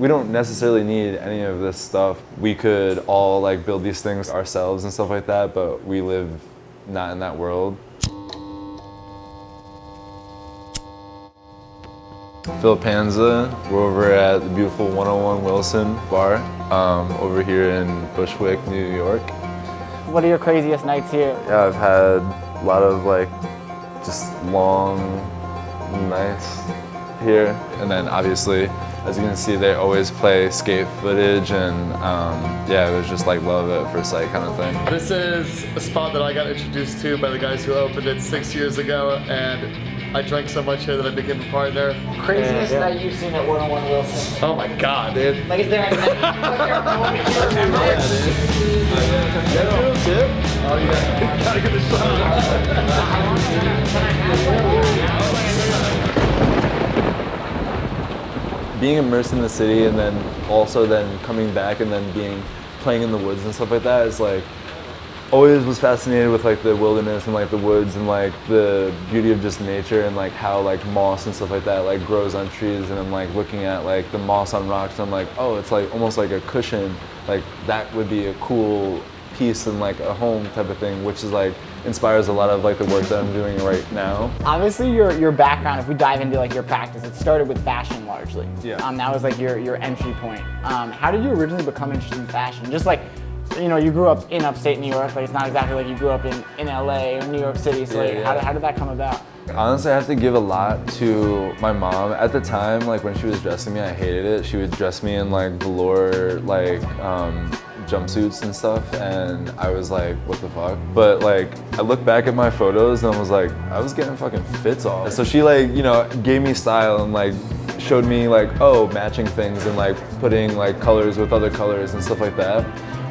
we don't necessarily need any of this stuff. We could all like build these things ourselves and stuff like that, but we live not in that world. Phil Panza, we're over at the beautiful 101 Wilson bar over here in Bushwick, New York. What are your craziest nights here? Yeah, I've had a lot of like just long nights here. And then obviously, as you can see, they always play skate footage and yeah, it was just like love at first sight kind of thing. This is a spot that I got introduced to by the guys who opened it 6 years ago, and I drank so much here that I became a partner. Craziest night you've seen at 101 Wilson? Oh my God, dude. Like, is there any moment you remember? Oh, yeah. Gotta get the shot. Being immersed in the city and then also then coming back and then playing in the woods and stuff like that is like, always was fascinated with like the wilderness and like the woods and like the beauty of just nature and like how like moss and stuff like that like grows on trees, and I'm like looking at like the moss on rocks and I'm like, oh, it's like almost like a cushion, like that would be a cool piece in like a home type of thing, which is like inspires a lot of like the work that I'm doing right now. Obviously your background, if we dive into like your practice, it started with fashion largely. Yeah. That was like your entry point. How did you originally become interested in fashion? Just like, you know, you grew up in upstate New York, like it's not exactly like you grew up in LA or New York City, so like, yeah. How did that come about? Honestly, I have to give a lot to my mom. At the time, like when she was dressing me, I hated it. She would dress me in like velour, like jumpsuits and stuff, and I was like, what the fuck? But like, I look back at my photos and I was like, I was getting fucking fits off. So she like, you know, gave me style and like showed me like, oh, matching things and like putting like colors with other colors and stuff like that.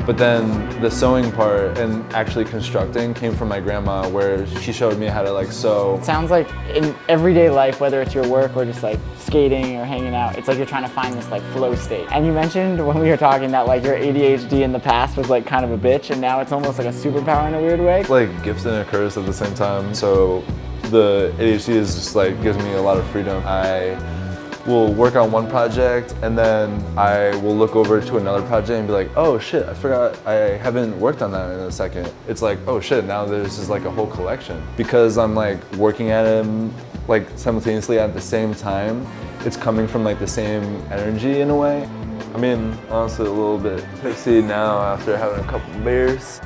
But then the sewing part and actually constructing came from my grandma, where she showed me how to like sew. It sounds like in everyday life, whether it's your work or just like skating or hanging out, it's like you're trying to find this like flow state. And you mentioned when we were talking that like your ADHD in the past was like kind of a bitch, and now it's almost like a superpower in a weird way. It's like gifts and a curse at the same time. So the ADHD is just like gives me a lot of freedom. I will work on one project and then I will look over to another project and be like, oh shit, I forgot I haven't worked on that in a second. It's like, oh shit, now there's just like a whole collection. Because I'm like working at them like simultaneously at the same time, it's coming from like the same energy in a way. I mean, honestly a little bit tipsy now after having a couple beers.